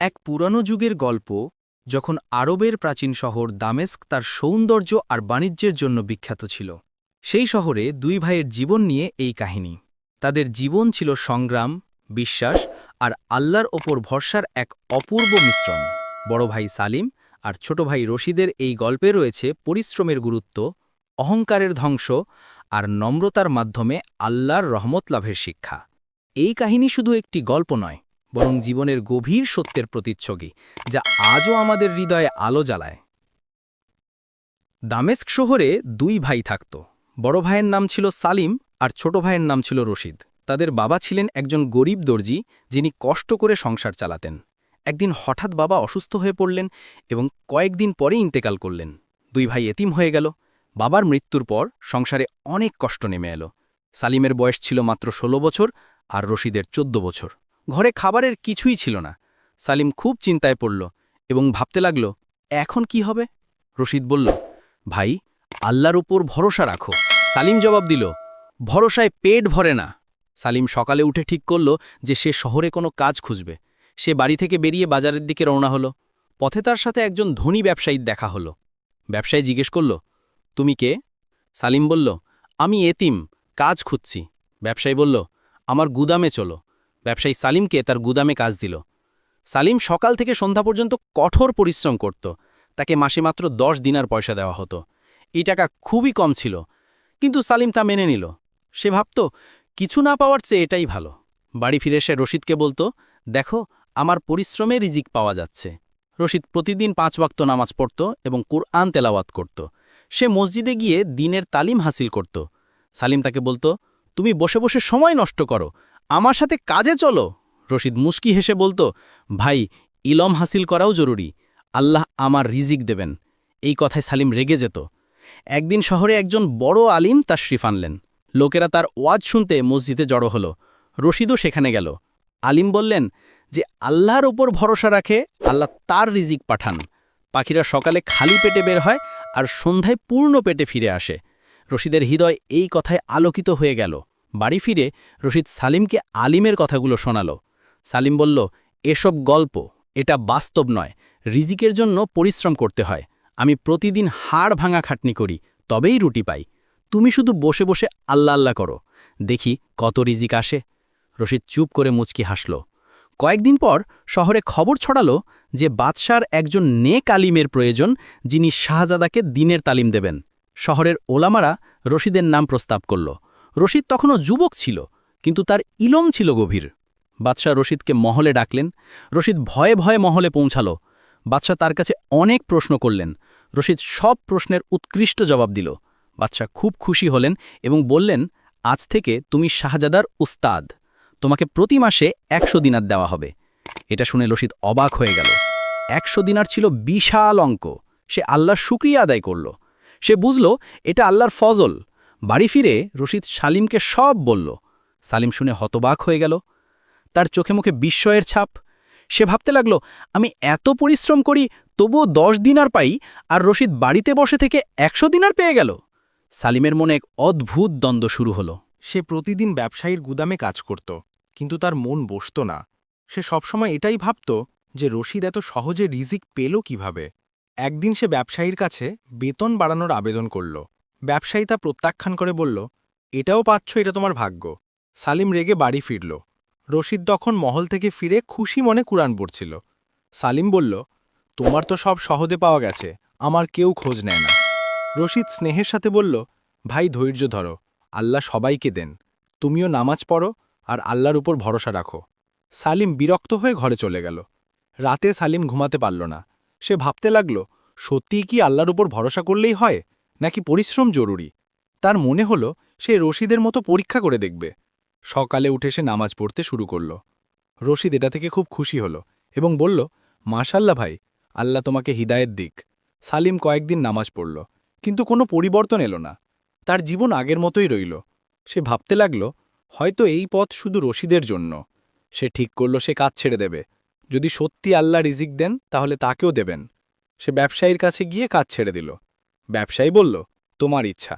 এক পুরানো যুগের গল্প, যখন আরবের প্রাচীন শহর দামেস্ক তার সৌন্দর্য আর বাণিজ্যের জন্য বিখ্যাত ছিল। সেই শহরে দুই ভাইয়ের জীবন নিয়ে এই কাহিনী। তাদের জীবন ছিল সংগ্রাম, বিশ্বাস আর আল্লাহর ওপর ভরসার এক অপূর্ব মিশ্রণ। বড় ভাই সালিম আর ছোট ভাই রশিদের এই গল্পে রয়েছে পরিশ্রমের গুরুত্ব, অহংকারের ধ্বংস আর নম্রতার মাধ্যমে আল্লাহর রহমত লাভের শিক্ষা। এই কাহিনী শুধু একটি গল্প নয়, বরং জীবনের গভীর সত্যের প্রতিচ্ছবি, যা আজও আমাদের হৃদয়ে আলো জ্বালায়। দামেস্ক শহরে দুই ভাই থাকত। বড় ভাইয়ের নাম ছিল সালিম আর ছোট ভাইয়ের নাম ছিল রশিদ। তাদের বাবা ছিলেন একজন গরিব দর্জি, যিনি কষ্ট করে সংসার চালাতেন। একদিন হঠাৎ বাবা অসুস্থ হয়ে পড়লেন এবং কয়েকদিন পরে ইন্তেকাল করলেন। দুই ভাই এতিম হয়ে গেল। বাবার মৃত্যুর পর সংসারে অনেক কষ্ট নেমে এলো। সালিমের বয়স ছিল মাত্র ১৬ বছর আর রশিদের ১৪ বছর। ঘরে খাবারের কিছুই ছিল না। সালিম খুব চিন্তায় পড়ল এবং ভাবতে লাগল, এখন কি হবে। রশিদ বলল, ভাই, আল্লাহর উপর ভরসা রাখো। সালিম জবাব দিল, ভরসায় পেট ভরে না। সালিম সকালে উঠে ঠিক করল যে সে শহরে কোনো কাজ খুঁজবে। সে বাড়ি থেকে বেরিয়ে বাজারের দিকে রওনা হলো। পথে তার সাথে একজন ধনী ব্যবসায়ীর দেখা হলো। ব্যবসায়ী জিজ্ঞেস করল, তুমি কে? সালিম বলল, আমি এতিম, কাজ খুঁজছি। ব্যবসায়ী বলল, আমার গুদামে চলো। ব্যবসায়ী সালিমকে তার গুদামে কাজ দিল। সালিম সকাল থেকে সন্ধ্যা পর্যন্ত কঠোর পরিশ্রম করত। তাকে মাসে মাত্র ১০ দিনার পয়সা দেওয়া হতো। এই টাকা খুবই কম ছিল, কিন্তু সালিম তা মেনে নিল। সে ভাবত, কিছু না পাওয়ার চেয়ে এটাই ভালো। বাড়ি ফিরে সে রশিদকে বলতো, দেখো, আমার পরিশ্রমে রিজিক পাওয়া যাচ্ছে। রশিদ প্রতিদিন ৫ ওয়াক্ত নামাজ পড়ত এবং কুরআন তেলাওয়াত করত। সে মসজিদে গিয়ে দ্বীনের তালিম হাসিল করত। সালিম তাকে বলতো, তুমি বসে বসে সময় নষ্ট করো, আমার সাথে কাজে চলো। রশিদ মুস্কি হেসে বলতো, ভাই, ইলম হাসিল করাও জরুরি। আল্লাহ আমার রিজিক দেবেন। এই কথায় সালিম রেগে যেত। একদিন শহরে একজন বড় আলিম তাশরিফ আনলেন। লোকেরা তার ওয়াজ শুনতে মসজিদে জড়ো হলো। রশিদও সেখানে গেল। আলিম বললেন, যে আল্লাহর ওপর ভরসা রাখে, আল্লাহ তার রিজিক পাঠান। পাখিরা সকালে খালি পেটে বের হয় আর সন্ধ্যায় পূর্ণ পেটে ফিরে আসে। রশিদের হৃদয় এই কথায় আলোকিত হয়ে গেল। বাড়ি ফিরে রশিদ সালিমকে আলিমের কথাগুলো শোনাল। সালিম বলল, এসব গল্প, এটা বাস্তব নয়। রিজিকের জন্য পরিশ্রম করতে হয়। আমি প্রতিদিন হাড় ভাঙা খাটনি করি, তবেই রুটি পাই। তুমি শুধু বসে বসে আল্লাহ আল্লাহ করো, দেখি কত রিজিক আসে। রশিদ চুপ করে মুচকি হাসল। কয়েকদিন পর শহরে খবর ছড়ালো যে বাদশার একজন নেক আলিমের প্রয়োজন, যিনি শাহজাদাকে দ্বীনের তালিম দেবেন। শহরের ওলামারা রশিদের নাম প্রস্তাব করল। রশিদ তখনও যুবক ছিল, কিন্তু তার ইলম ছিল গভীর। বাদশাহ রশিদকে মহলে ডাকলেন। রশিদ ভয়ে ভয়ে মহলে পৌঁছাল। বাদশাহ তার কাছে অনেক প্রশ্ন করলেন। রশিদ সব প্রশ্নের উৎকৃষ্ট জবাব দিল। বাদশাহ খুব খুশি হলেন এবং বললেন, আজ থেকে তুমি শাহজাদার উস্তাদ। তোমাকে প্রতি মাসে ১০০ দিনার দেওয়া হবে। এটা শুনে রশিদ অবাক হয়ে গেল। ১০০ দিনার ছিল বিশাল অঙ্ক। সে আল্লাহর শুকরিয়া আদায় করল। সে বুঝল এটা আল্লাহর ফজল। বাড়ি ফিরে রশিদ সালিমকে সব বলল। সালিম শুনে হতবাক হয়ে গেল। তার চোখে মুখে বিস্ময়ের ছাপ। সে ভাবতে লাগল, আমি এত পরিশ্রম করি, তবুও ১০ দিনার পাই, আর রশিদ বাড়িতে বসে থেকে ১০০ দিনার পেয়ে গেল। সালিমের মনে এক অদ্ভুত দ্বন্দ্ব শুরু হলো। সে প্রতিদিন ব্যবসায়ীর গুদামে কাজ করত, কিন্তু তার মন বসত না। সে সবসময় এটাই ভাবত যে রশিদ এত সহজে রিজিক পেল কিভাবে। একদিন সে ব্যবসায়ীর কাছে বেতন বাড়ানোর আবেদন করল। ব্যবসায়ী তা প্রত্যাখ্যান করে বলল, এটাও পাচ্ছ, এটা তোমার ভাগ্য। সালিম রেগে বাড়ি ফিরল। রশিদ তখন মহল থেকে ফিরে খুশি মনে কুরআন পড়ছিল। সালিম বলল, তোমার তো সব সহজে পাওয়া গেছে, আমার কেউ খোঁজ নেয় না। রশিদ স্নেহের সাথে বলল, ভাই, ধৈর্য ধরো, আল্লাহ সবাইকে দেন। তুমিও নামাজ পড়ো আর আল্লাহর উপর ভরসা রাখো। সালিম বিরক্ত হয়ে ঘরে চলে গেল। রাতে সালিম ঘুমাতে পারল না। সে ভাবতে লাগল, সত্যিই কি আল্লাহর উপর ভরসা করলেই হয়, নাকি পরিশ্রম জরুরি। তার মনে হলো সে রশিদের মতো পরীক্ষা করে দেখবে। সকালে উঠে সে নামাজ পড়তে শুরু করল। রশিদ এটা থেকে খুব খুশি হল এবং বলল, মাশাল্লাহ ভাই, আল্লাহ তোমাকে হিদায়েত দিক। সালিম কয়েকদিন নামাজ পড়ল, কিন্তু কোনো পরিবর্তন এলো না। তার জীবন আগের মতোই রইল। সে ভাবতে লাগল, হয়তো এই পথ শুধু রশিদের জন্য। সে ঠিক করল সে কাজ ছেড়ে দেবে। যদি সত্যি আল্লাহ রিজিক দেন, তাহলে তাকেও দেবেন। সে ব্যবসায়ীর কাছে গিয়ে কাজ ছেড়ে দিল। ব্যবসায়ী বলল, তোমার ইচ্ছা।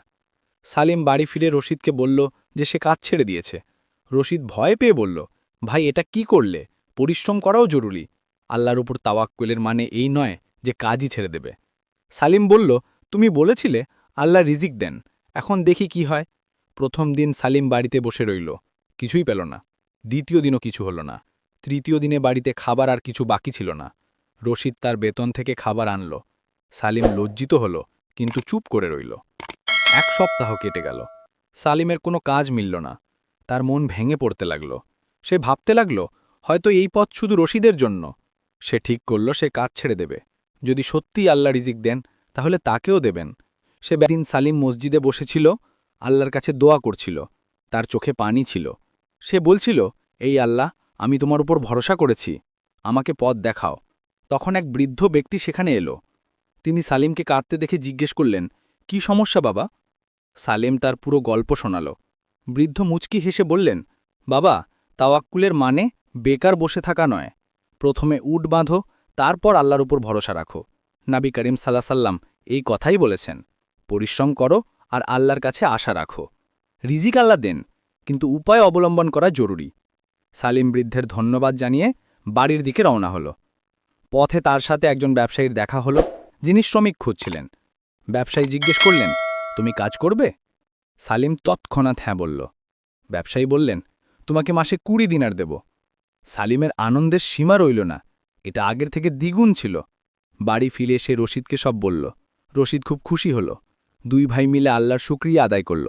সালিম বাড়ি ফিরে রশিদকে বলল যে সে কাজ ছেড়ে দিয়েছে। রশিদ ভয় পেয়ে বলল, ভাই, এটা কি করলে? পরিশ্রম করাও জরুরি। আল্লাহর উপর তাওয়াক্কুলের মানে এই নয় যে কাজই ছেড়ে দেবে। সালিম বলল, তুমি বলেছিলে আল্লাহ রিজিক দেন, এখন দেখি কি হয়। প্রথম দিন সালিম বাড়িতে বসে রইল, কিছুই পেল না। দ্বিতীয় দিনও কিছু হলো না। তৃতীয় দিনে বাড়িতে খাবার আর কিছু বাকি ছিল না। রশিদ তার বেতন থেকে খাবার আনল। সালিম লজ্জিত হল, কিন্তু চুপ করে রইল। 1 সপ্তাহ কেটে গেল। সালিমের কোনো কাজ মিলল না। তার মন ভেঙে পড়তে লাগল। সে ভাবতে লাগল, হয়তো এই পথ শুধু রশিদের জন্য। সে ঠিক করল সে কাজ ছেড়ে দেবে। যদি সত্যিই আল্লাহ রিজিক দেন, তাহলে তাকেও দেবেন। সে দিন সালিম মসজিদে বসেছিল, আল্লাহর কাছে দোয়া করছিল। তার চোখে পানি ছিল। সে বলছিল, এই আল্লাহ, আমি তোমার উপর ভরসা করেছি, আমাকে পথ দেখাও। তখন এক বৃদ্ধ ব্যক্তি সেখানে এলো। তিনি সালিমকে কাঁদতে দেখে জিজ্ঞেস করলেন, কি সমস্যা বাবা? সালিম তার পুরো গল্প শোনাল। বৃদ্ধ মুচকি হেসে বললেন, বাবা, তাওয়াক্কুলের মানে বেকার বসে থাকা নয়। প্রথমে উট বাঁধো, তারপর আল্লাহর উপর ভরসা রাখো। নবী করিম সাল্লাল্লাহু এই কথাই বলেছেন। পরিশ্রম করো আর আল্লাহর কাছে আশা রাখো। রিজিক আল্লাহ দেন, কিন্তু উপায় অবলম্বন করা জরুরি। সালিম বৃদ্ধের ধন্যবাদ জানিয়ে বাড়ির দিকে রওনা হল। পথে তার সাথে একজন ব্যবসায়ীর দেখা হলো, যিনি শ্রমিক খুঁজছিলেন। ব্যবসায়ী জিজ্ঞেস করলেন, তুমি কাজ করবে? সালিম তৎক্ষণাৎ হ্যাঁ বলল। ব্যবসায়ী বললেন, তোমাকে মাসে 20 দিনার দেব। সালিমের আনন্দের সীমা রইল না। এটা আগের থেকে দ্বিগুণ ছিল। বাড়ি ফিরে সে রশিদকে সব বলল। রশিদ খুব খুশি হল। 2 ভাই মিলে আল্লাহর শুকরিয়া আদায় করল।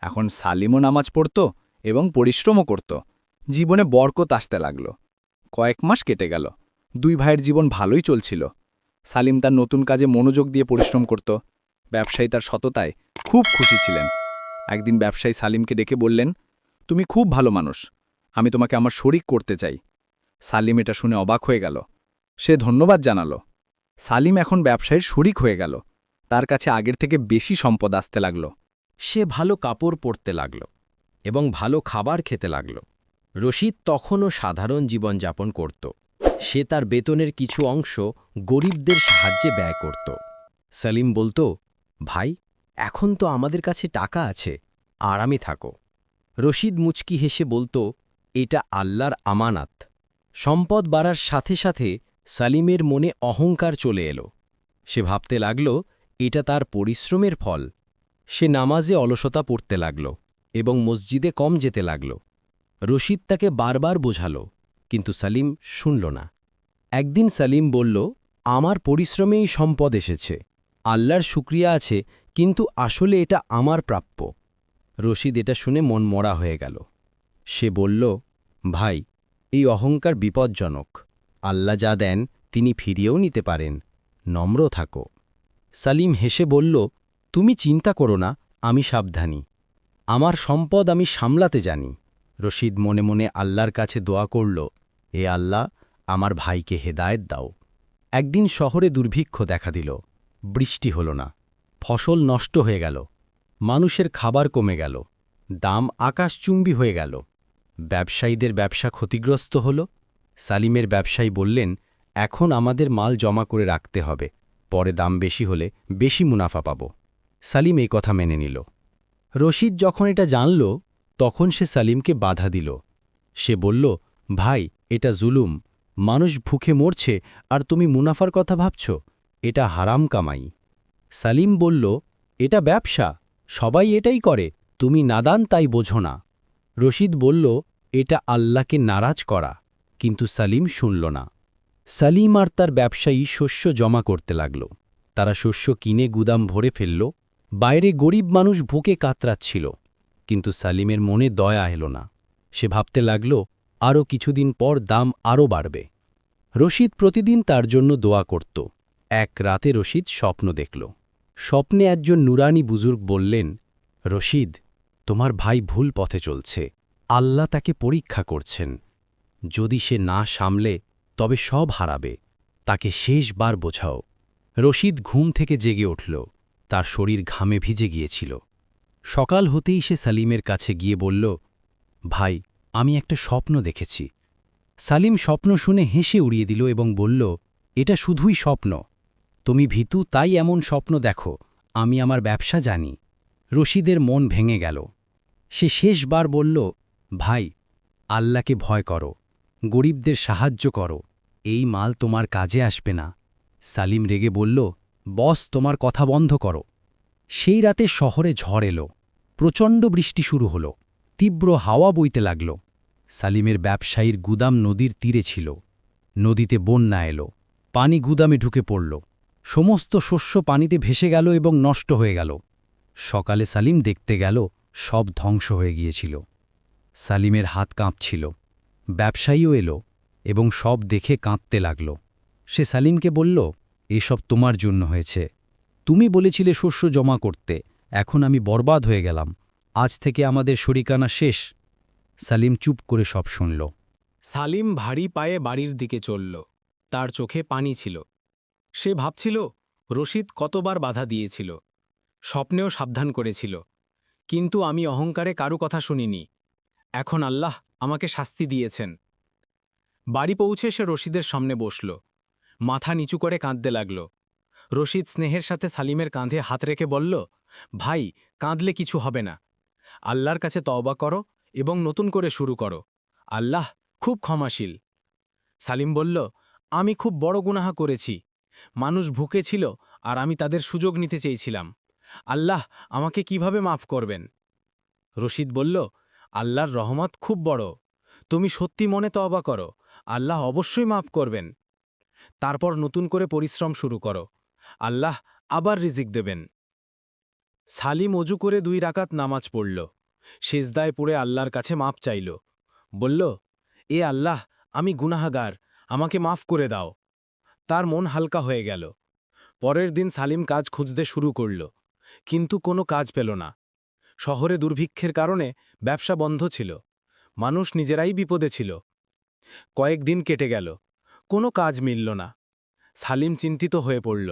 এখন সালিমও নামাজ পড়ত এবং পরিশ্রমও করত। জীবনে বরকত আসতে লাগল। কয়েক মাস কেটে গেল। 2 ভাইয়ের জীবন ভালোই চলছিল। সালিম তার নতুন কাজে মনোযোগ দিয়ে পরিশ্রম করত। ব্যবসায়ী তার সততায় খুব খুশি ছিলেন। একদিন ব্যবসায়ী সালিমকে ডেকে বললেন, তুমি খুব ভালো মানুষ, আমি তোমাকে আমার শরিক করতে চাই। সালিম এটা শুনে অবাক হয়ে গেল। সে ধন্যবাদ জানাল। সালিম এখন ব্যবসায়ীর শরিক হয়ে গেল। তার কাছে আগের থেকে বেশি সম্পদ আসতে লাগল। সে ভালো কাপড় পরতে লাগল এবং ভালো খাবার খেতে লাগল। রশিদ তখনও সাধারণ জীবনযাপন করত। সে তার বেতনের কিছু অংশ গরিবদের সাহায্যে ব্যয় করত। সালিম বলতো, ভাই, এখন তো আমাদের কাছে টাকা আছে, আরামে থাকো। রশিদ মুচকি হেসে বলতো, এটা আল্লাহর আমানাত। সম্পদ বাড়ার সাথে সাথে সালিমের মনে অহংকার চলে এলো। সে ভাবতে লাগল, এটা তার পরিশ্রমের ফল। সে নামাজে অলসতা পড়তে লাগল এবং মসজিদে কম যেতে লাগল। রশিদ তাকে বারবার বোঝাল, কিন্তু সালিম শুনল না। একদিন সালিম বলল, আমার পরিশ্রমেই সম্পদ এসেছে, আল্লাহর শুকরিয়া আছে, কিন্তু আসলে এটা আমার প্রাপ্য। রশিদ এটা শুনে মন মরা হয়ে গেল। সে বলল, ভাই, এই অহংকার বিপজ্জনক। আল্লাহ যা দেন তিনি ফিরিয়েও নিতে পারেন, নম্র থাকো। সালিম হেসে বলল, তুমি চিন্তা করো না, আমি সাবধানী। আমার সম্পদ আমি সামলাতে জানি। রশিদ মনে মনে আল্লাহর কাছে দোয়া করল, এ আল্লাহ, আমার ভাইকে হেদায়েত দাও। একদিন শহরে দুর্ভিক্ষ দেখা দিল। বৃষ্টি হল না, ফসল নষ্ট হয়ে গেল, মানুষের খাবার কমে গেল, দাম আকাশচুম্বী হয়ে গেল। ব্যবসায়ীদের ব্যবসা ক্ষতিগ্রস্ত হল। সালিমের ব্যবসায়ী বললেন, এখন আমাদের মাল জমা করে রাখতে হবে, পরে দাম বেশি হলে বেশি মুনাফা পাব। সালিম এই কথা মেনে নিল। রশিদ যখন এটা জানল, তখন সে সালিমকে বাধা দিল। সে বলল, ভাই, এটা জুলুম। মানুষ ভুখে মরছে আর তুমি মুনাফার কথা ভাবছ, এটা হারাম কামাই। সালিম বলল, এটা ব্যবসা, সবাই এটাই করে, তুমি নাদান তাই বোঝো না। রশিদ বলল, এটা আল্লাহকে নারাজ করা, কিন্তু সালিম শুনল না। সালিম আর তার ব্যবসায়ী শস্য জমা করতে লাগল। তারা শস্য কিনে গুদাম ভরে ফেলল। বাইরে গরিব মানুষ ভুকে কাতরাচ্ছিল, কিন্তু সালিমের মনে দয়া এল না। সে ভাবতে লাগল, আরও কিছুদিন পর দাম আরও বাড়বে। রশিদ প্রতিদিন তার জন্য দোয়া করত। এক রাতে রশিদ স্বপ্ন দেখল। স্বপ্নে একজন নুরানি বুজুর্গ বললেন, রশিদ, তোমার ভাই ভুল পথে চলছে, আল্লাহ তাকে পরীক্ষা করছেন। যদি সে না সামলে তবে সব হারাবে, তাকে শেষবার বোঝাও। রশিদ ঘুম থেকে জেগে উঠল। তার শরীর ঘামে ভিজে গিয়েছিল। সকাল হতেই সে সালিমের কাছে গিয়ে বলল, ভাই, আমি একটা স্বপ্ন দেখেছি। সালিম স্বপ্ন শুনে হেসে উড়িয়ে দিল এবং বলল, এটা শুধুই স্বপ্ন। তুমি ভীতু তাই এমন স্বপ্ন দেখো, আমি আমার ব্যবসা জানি। রশিদের মন ভেঙে গেল। সে শেষবার বলল, ভাই, আল্লাহকে ভয় করো, গরিবদের সাহায্য করো, এই মাল তোমার কাজে আসবে না। সালিম রেগে বলল, বস তোমার কথা বন্ধ করো। সেই রাতে শহরে ঝড় এলো, প্রচণ্ড বৃষ্টি শুরু হলো, তীব্র হাওয়া বইতে লাগল। সালিমের ব্যবসায়ীর গুদাম নদীর তীরে ছিল। নদীতে বন্যা এলো, পানি গুদামে ঢুকে পড়ল। সমস্ত শস্য পানিতে ভেসে গেল এবং নষ্ট হয়ে গেল। সকালে সালিম দেখতে গেল, সব ধ্বংস হয়ে গিয়েছিল। সালিমের হাত কাঁপছিল। ব্যবসায়ীও এলো এবং সব দেখে কাঁদতে লাগল। সে সালিমকে বলল, এসব তোমার জন্য হয়েছে। তুমি বলেছিলে শস্য জমা করতে, এখন আমি বরবাদ হয়ে গেলাম। আজ থেকে আমাদের শরিকানা শেষ। সালিম চুপ করে সব শুনল। সালিম ভারী পায়ে বাড়ির দিকে চলল। তার চোখে পানি ছিল। সে ভাবছিল রশিদ কতবার বাধা দিয়েছিল, স্বপ্নেও সাবধান করেছিল, কিন্তু আমি অহংকারে কারো কথা শুনিনি। এখন আল্লাহ আমাকে শাস্তি দিয়েছেন। বাড়ি পৌঁছে সে রশিদের সামনে বসল, মাথা নিচু করে কাঁদতে লাগল। রশিদ স্নেহের সাথে সালিমের কাঁধে হাত রেখে বলল, ভাই, কাঁদলে কিছু হবে না। আল্লাহর কাছে তওবা করো এবং নতুন করে শুরু করো। আল্লাহ খুব ক্ষমাশীল। সালিম বলল, আমি খুব বড় গুনাহ করেছি। মানুষ ভুকে ছিল আর আমি তাদের সুযোগ নিতে চেয়েছিলাম। আল্লাহ আমাকে কিভাবে মাফ করবেন? রশিদ বলল, আল্লাহর রহমত খুব বড়। তুমি সত্যি মনে তওবা করো, আল্লাহ অবশ্যই মাফ করবেন। তারপর নতুন করে পরিশ্রম শুরু করো, আল্লাহ আবার রিজিক দেবেন। সালিম অজু করে 2 রাকাত নামাজ পড়ল। সিজদায় পড়ে আল্লাহর কাছে মাপ চাইল। বলল, এ আল্লাহ, আমি গুনাহগার, আমাকে মাফ করে দাও। তার মন হালকা হয়ে গেল। পরের দিন সালিম কাজ খুঁজতে শুরু করল, কিন্তু কোনো কাজ পেল না। শহরে দুর্ভিক্ষের কারণে ব্যবসা বন্ধ ছিল। মানুষ নিজেরাই বিপদে ছিল। কয়েকদিন কেটে গেল, কোনো কাজ মিলল না। সালিম চিন্তিত হয়ে পড়ল।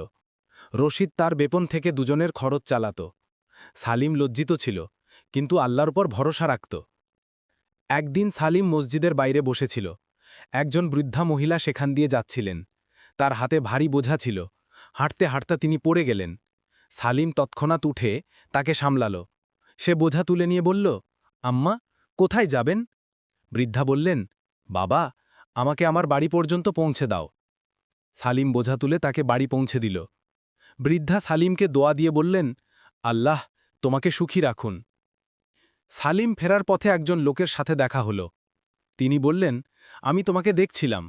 রশিদ তার বেতন থেকে দুজনের খরচ চালাত। সালিম লজ্জিত ছিল, কিন্তু আল্লাহর উপর ভরসা রাখত। একদিন সালিম মসজিদের বাইরে বসেছিল। একজন বৃদ্ধা মহিলা সেখান দিয়ে যাচ্ছিলেন। তার হাতে ভারী বোঝা ছিল। হাঁটতে হাঁটতে তিনি পড়ে গেলেন। সালিম তৎক্ষণাৎ উঠে তাকে সামলাল। সে বোঝা তুলে নিয়ে বলল, আম্মা, কোথায় যাবেন? বৃদ্ধা বললেন, বাবা, আমাকে আমার বাড়ি পর্যন্ত পৌঁছে দাও। সালিম বোঝা তুলে তাকে বাড়ি পৌঁছে দিল। বৃদ্ধা সালিমকে দোয়া দিয়ে বললেন, আল্লাহ তোমাকে সুখী রাখুন। সালিম ফেরার পথে একজন লোকের সাথে দেখা হল। তিনি বললেন, আমি তোমাকে দেখছিলাম।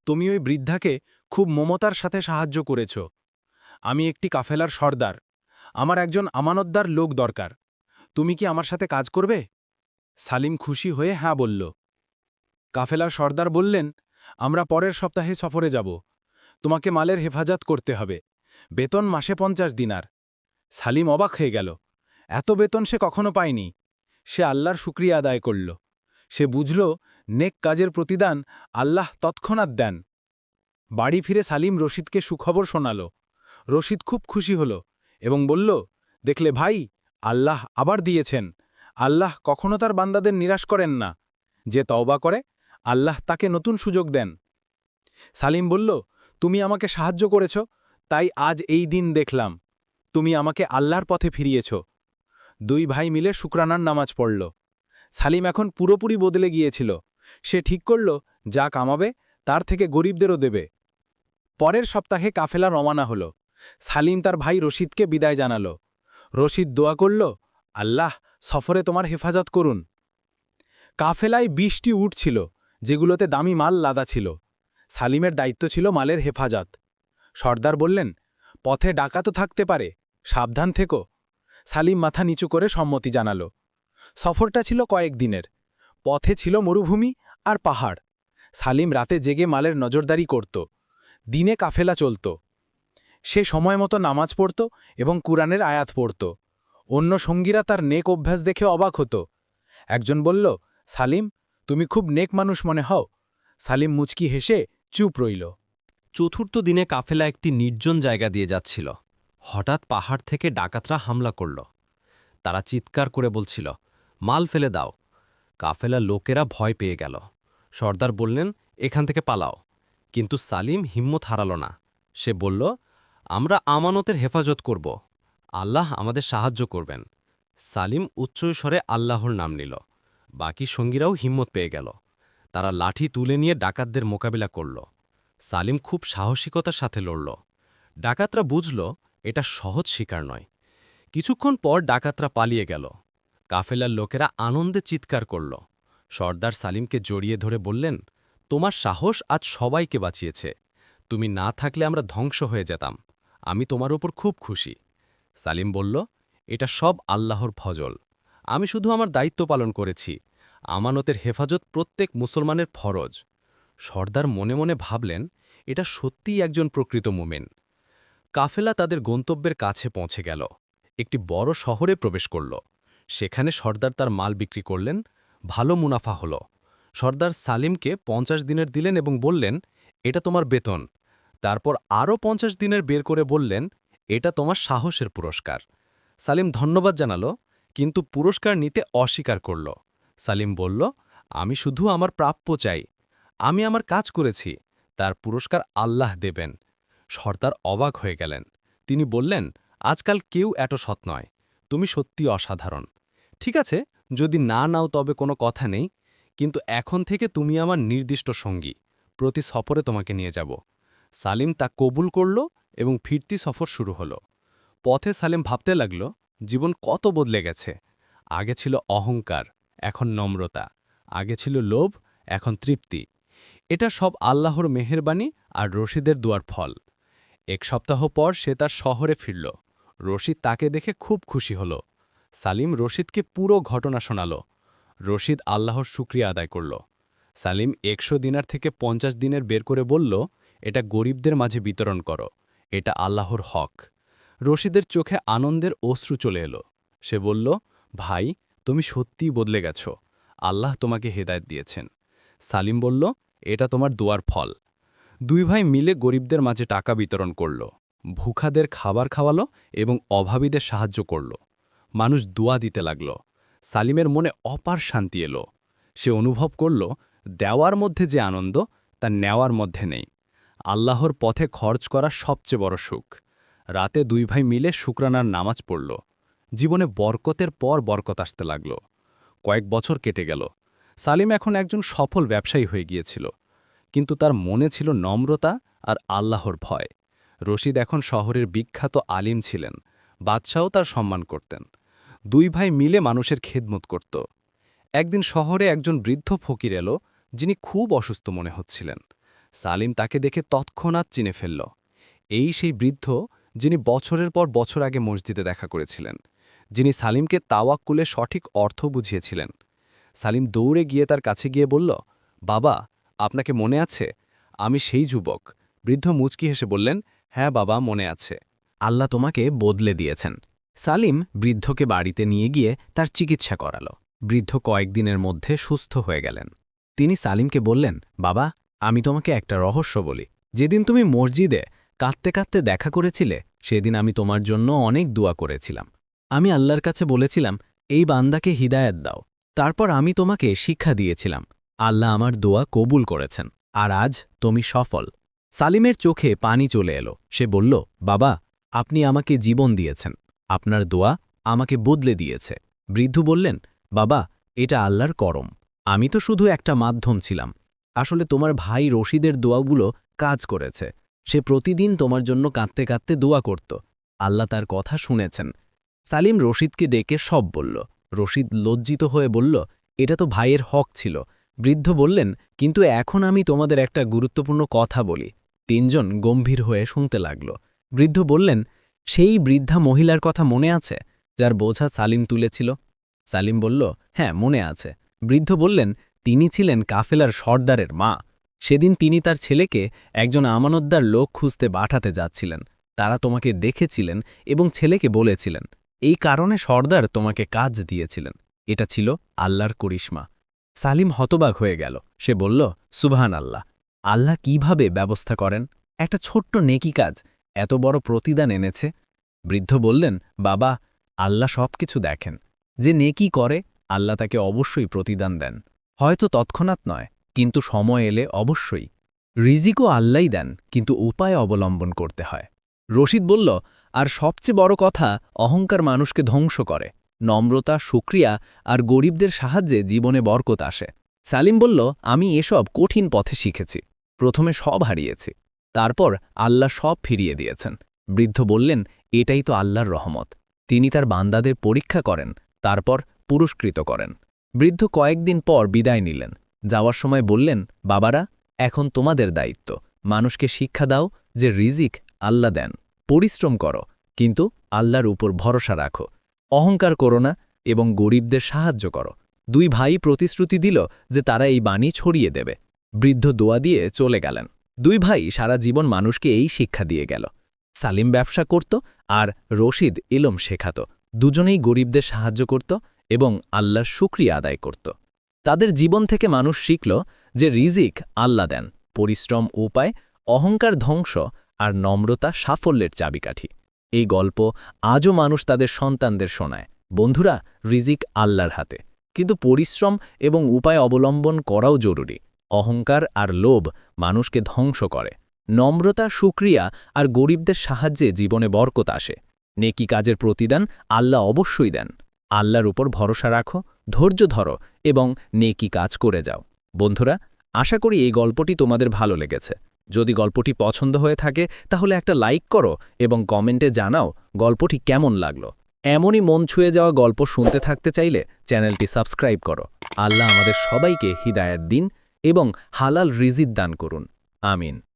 তুমি ওই বৃদ্ধাকে খুব মমতার সাথে সাহায্য করেছ। আমি একটি কাফেলার সর্দার। আমার একজন আমানতদার লোক দরকার। তুমি কি আমার সাথে কাজ করবে? সালিম খুশি হয়ে হ্যাঁ বলল। কাফেলার সর্দার বললেন, আমরা পরের সপ্তাহে সফরে যাব। তোমাকে মালের হেফাজত করতে হবে। বেতন মাসে 50 দিনার। সালিম অবাক হয়ে গেল। এত বেতন সে কখনো পায়নি। সে আল্লাহর শুকরিয়া আদায় করল। সে বুঝল, নেক কাজের প্রতিদান আল্লাহ তৎক্ষণাৎ দেন। বাড়ি ফিরে সালিম রশিদকে সুখবর শোনাল। রশিদ খুব খুশি হল এবং বলল, দেখলে ভাই, আল্লাহ আবার দিয়েছেন। আল্লাহ কখনো তার বান্দাদের নিরাশ করেন না। যে তওবা করে, আল্লাহ তাকে নতুন সুযোগ দেন। সালিম বলল, তুমি আমাকে সাহায্য করেছ, তাই আজ এই দিন দেখলাম। তুমি আমাকে আল্লাহর পথে ফিরিয়েছ। 2 ভাই মিলে শুকরানার নামাজ পড়ল। সালিম এখন পুরোপুরি বদলে গিয়েছিল। সে ঠিক করল, যা কামাবে তার থেকে গরিবদেরও দেবে। পরের সপ্তাহে কাফেলা রওনা হল। সালিম তার ভাই রশিদকে বিদায় জানাল। রশিদ দোয়া করল, আল্লাহ সফরে তোমার হেফাজত করুন। কাফেলায় 20টি উট ছিল, যেগুলোতে দামি মাল লাদা ছিল। সালিমের দায়িত্ব ছিল মালের হেফাজত। সর্দার বললেন, পথে ডাকাতও থাকতে পারে, সাবধান থেকো। সালিম মাথা নিচু করে সম্মতি জানাল। সফরটা ছিল কয়েকদিনের। পথে ছিল মরুভূমি আর পাহাড়। সালিম রাতে জেগে মালের নজরদারি করত। দিনে কাফেলা চলত। সে সময় মতো নামাজ পড়ত এবং কুরআনের আয়াত পড়ত। অন্য সঙ্গীরা তার নেক অভ্যাস দেখে অবাক হতো। একজন বলল, সালিম, তুমি খুব নেক মানুষ মনে হও। সালিম মুচকি হেসে চুপ রইল। চতুর্থ দিনে কাফেলা একটি নির্জন জায়গা দিয়ে যাচ্ছিল। হঠাৎ পাহাড় থেকে ডাকাতরা হামলা করল। তারা চিৎকার করে বলছিল, মাল ফেলে দাও। কাফেলা লোকেরা ভয় পেয়ে গেল। সর্দার বললেন, এখান থেকে পালাও। কিন্তু সালিম হিম্মত হারাল না। সে বলল, আমরা আমানতের হেফাজত করব। আল্লাহ আমাদের সাহায্য করবেন। সালিম উচ্চস্বরে আল্লাহর নাম নিল। বাকি সঙ্গীরাও হিম্মত পেয়ে গেল। তারা লাঠি তুলে নিয়ে ডাকাতদের মোকাবিলা করল। সালিম খুব সাহসিকতার সাথে লড়ল। ডাকাতরা বুঝল এটা সহজ শিকার নয়। কিছুক্ষণ পর ডাকাতরা পালিয়ে গেল। কাফেলার লোকেরা আনন্দে চিৎকার করল। সর্দার সালিমকে জড়িয়ে ধরে বললেন, তোমার সাহস আজ সবাইকে বাঁচিয়েছে। তুমি না থাকলে আমরা ধ্বংস হয়ে যেতাম। আমি তোমার উপর খুব খুশি। সালিম বলল, এটা সব আল্লাহর ফজল। আমি শুধু আমার দায়িত্ব পালন করেছি। আমানতের হেফাজত প্রত্যেক মুসলমানের ফরজ। সর্দার মনে মনে ভাবলেন, এটা সত্যিই একজন প্রকৃত মুমিন। কাফেলা তাদের গন্তব্যের কাছে পৌঁছে গেল। একটি বড় শহরে প্রবেশ করল। সেখানে সর্দার তার মাল বিক্রি করলেন। ভালো মুনাফা হল। সর্দার সালিমকে 50 দিনের দিলেন এবং বললেন, এটা তোমার বেতন। তারপর আরও 50 দিনের বের করে বললেন, এটা তোমার সাহসের পুরস্কার। সালিম ধন্যবাদ জানালো, কিন্তু পুরস্কার নিতে অস্বীকার করল। সালিম বলল, আমি শুধু আমার প্রাপ্য চাই। আমি আমার কাজ করেছি, তার পুরস্কার আল্লাহ দেবেন। সর্দার অবাক হয়ে গেলেন। তিনি বললেন, আজকাল কেউ এত সৎ নয়। তুমি সত্যি অসাধারণ। ঠিক আছে, যদি না নাও তবে কোনো কথা নেই, কিন্তু এখন থেকে তুমি আমার নির্দিষ্ট সঙ্গী। প্রতি সফরে তোমাকে নিয়ে যাব। সালিম তা কবুল করল এবং ফিরতি সফর শুরু হলো। পথে সালিম ভাবতে লাগল, জীবন কত বদলে গেছে। আগে ছিল অহংকার, এখন নম্রতা। আগে ছিল লোভ, এখন তৃপ্তি। এটা সব আল্লাহর মেহেরবানি আর রশিদের দুয়ার ফল। 1 সপ্তাহ পর সে তার শহরে ফিরল। রশিদ তাকে দেখে খুব খুশি হল। সালিম রশিদকে পুরো ঘটনা শোনাল। রশিদ আল্লাহর শুকরিয়া আদায় করল। সালিম 100 দিনার থেকে 50 দিনের বের করে বলল, এটা গরিবদের মাঝে বিতরণ করো। এটা আল্লাহর হক। রশিদের চোখে আনন্দের অশ্রু চলে এলো। সে বলল, ভাই, তুমি সত্যিই বদলে গেছ। আল্লাহ তোমাকে হেদায়েত দিয়েছেন। সালিম বলল, এটা তোমার দোয়ার ফল। 2 ভাই মিলে গরিবদের মাঝে টাকা বিতরণ করল। ভুখাদের খাবার খাওয়ালো এবং অভাবীদের সাহায্য করল। মানুষ দোয়া দিতে লাগল। সালিমের মনে অপার শান্তি এলো। সে অনুভব করল, দেওয়ার মধ্যে যে আনন্দ, তা নেওয়ার মধ্যে নেই। আল্লাহর পথে খরচ করা সবচেয়ে বড় সুখ। রাতে 2 ভাই মিলে শুকরানার নামাজ পড়ল। জীবনে বরকতের পর বরকত আসতে লাগল। কয়েক বছর কেটে গেল। সালিম এখন একজন সফল ব্যবসায়ী হয়ে গিয়েছিল, কিন্তু তার মনে ছিল নম্রতা আর আল্লাহর ভয়। রশিদ এখন শহরের বিখ্যাত আলিম ছিলেন। বাদশাও তার সম্মান করতেন। 2 ভাই মিলে মানুষের খেদমত করত। একদিন শহরে একজন বৃদ্ধ ফকির এলো, যিনি খুব অসুস্থ মনে হচ্ছিলেন। সালিম তাকে দেখে তৎক্ষণাৎ চিনে ফেলল। এই সেই বৃদ্ধ, যিনি বছরের পর বছর আগে মসজিদে দেখা করেছিলেন, যিনি সালিমকে তাওয়াক্কুলের সঠিক অর্থ বুঝিয়েছিলেন। সালিম দৌড়ে গিয়ে তার কাছে গিয়ে বলল, বাবা, আপনাকে মনে আছে? আমি সেই যুবক। বৃদ্ধ মুচকি হেসে বললেন, হ্যাঁ বাবা, মনে আছে। আল্লাহ তোমাকে বদলে দিয়েছেন। সালিম বৃদ্ধকে বাড়িতে নিয়ে গিয়ে তার চিকিৎসা করাল। বৃদ্ধ কয়েকদিনের মধ্যে সুস্থ হয়ে গেলেন। তিনি সালিমকে বললেন, বাবা, আমি তোমাকে একটা রহস্য বলি। যেদিন তুমি মসজিদে কাঁদতে কাঁদতে দেখা করেছিলে, সেদিন আমি তোমার জন্য অনেক দোয়া করেছিলাম। আমি আল্লাহর কাছে বলেছিলাম, এই বান্দাকে হিদায়াত দাও। তারপর আমি তোমাকে শিক্ষা দিয়েছিলাম। আল্লাহ আমার দোয়া কবুল করেছেন, আর আজ তুমি সফল। সালিমের চোখে পানি চলে এলো। সে বলল, বাবা, আপনি আমাকে জীবন দিয়েছেন। আপনার দোয়া আমাকে বদলে দিয়েছে। বৃদ্ধ বললেন, বাবা, এটা আল্লাহর করম। আমি তো শুধু একটা মাধ্যম ছিলাম। আসলে তোমার ভাই রশিদের দোয়াগুলো কাজ করেছে। সে প্রতিদিন তোমার জন্য কাঁদতে কাঁদতে দোয়া করত। আল্লাহ তার কথা শুনেছেন। সালিম রশিদকে ডেকে সব বলল। রশিদ লজ্জিত হয়ে বলল, এটা তো ভাইয়ের হক ছিল। বৃদ্ধ বললেন, কিন্তু এখন আমি তোমাদের একটা গুরুত্বপূর্ণ কথা বলি। 3 জন গম্ভীর হয়ে শুনতে লাগল। বৃদ্ধ বললেন, সেই বৃদ্ধা মহিলার কথা মনে আছে, যার বোঝা সালিম তুলেছিল? সালিম বলল, হ্যাঁ, মনে আছে। বৃদ্ধ বললেন, তিনি ছিলেন কাফেলার সর্দারের মা। সেদিন তিনি তার ছেলেকে একজন আমানতদার লোক খুঁজতে পাঠাতে যাচ্ছিলেন। তারা তোমাকে দেখেছিলেন এবং ছেলেকে বলেছিলেন, এই কারণে সর্দার তোমাকে কাজ দিয়েছিলেন। এটা ছিল আল্লাহর করিশ্মা। সালিম হতবাক হয়ে গেল। সে বলল, সুবহান আল্লাহ। আল্লাহ কিভাবে ব্যবস্থা করেন? একটা ছোট্ট নেকি কাজ এত বড় প্রতিদান এনেছে। বৃদ্ধ বললেন, বাবা, আল্লাহ সবকিছু দেখেন। যে নেকি করে, আল্লাহ তাকে অবশ্যই প্রতিদান দেন। হয়তো তৎক্ষণাৎ নয়, কিন্তু সময় এলে অবশ্যই। রিজিকও আল্লাহই দেন, কিন্তু উপায় অবলম্বন করতে হয়। রশিদ বলল, আর সবচেয়ে বড় কথা, অহংকার মানুষকে ধ্বংস করে। নম্রতা, শুকরিয়া আর গরিবদের সাহায্যে জীবনে বরকত আসে। সালিম বলল, আমি এসব কঠিন পথে শিখেছি। প্রথমে সব হারিয়েছি, তারপর আল্লাহ সব ফিরিয়ে দিয়েছেন। বৃদ্ধ বললেন, এটাই তো আল্লাহর রহমত। তিনি তার বান্দাদের পরীক্ষা করেন, তারপর পুরস্কৃত করেন। বৃদ্ধ কয়েকদিন পর বিদায় নিলেন। যাওয়ার সময় বললেন, বাবারা, এখন তোমাদের দায়িত্ব। মানুষকে শিক্ষা দাও যে রিজিক আল্লাহ দেন। পরিশ্রম করো, কিন্তু আল্লাহর উপর ভরসা রাখো। অহংকার করো না এবং গরিবদের সাহায্য করো। দুই ভাই প্রতিশ্রুতি দিল যে তারা এই বাণী ছড়িয়ে দেবে। বৃদ্ধ দোয়া দিয়ে চলে গেলেন। দুই ভাই সারা জীবন মানুষকে এই শিক্ষা দিয়ে গেল। সালিম ব্যবসা করত আর রশিদ ইলম শেখাত। দুজনেই গরিবদের সাহায্য করত এবং আল্লাহর শুকরিয়া আদায় করত। তাদের জীবন থেকে মানুষ শিখল যে রিজিক আল্লাহ দেন, পরিশ্রম উপায়, অহংকার ধ্বংস আর নম্রতা সাফল্যের চাবিকাঠি। এই গল্প আজও মানুষ তাদের সন্তানদের শোনায়। বন্ধুরা, রিজিক আল্লাহর হাতে, কিন্তু পরিশ্রম এবং উপায় অবলম্বন করাও জরুরি। অহংকার আর লোভ মানুষকে ধ্বংস করে। নম্রতা, শুকরিয়া আর গরিবদের সাহায্যে জীবনে বরকত আসে। নেকি কাজের প্রতিদান আল্লাহ অবশ্যই দেন। আল্লাহর উপর ভরসা রাখো, ধৈর্য ধরো এবং নেকি কাজ করে যাও। বন্ধুরা, আশা করি এই গল্পটি তোমাদের ভালো লেগেছে। যদি গল্পটি পছন্দ হয়ে থাকে তাহলে একটা লাইক করো এবং কমেন্টে জানাও গল্পটি কেমন লাগলো। এমনই মন ছুঁয়ে যাওয়া গল্প শুনতে থাকতে চাইলে চ্যানেলটি সাবস্ক্রাইব করো। আল্লাহ আমাদের সবাইকে হিদায়াত দিন এবং হালাল রিজিক দান করুন। আমিন।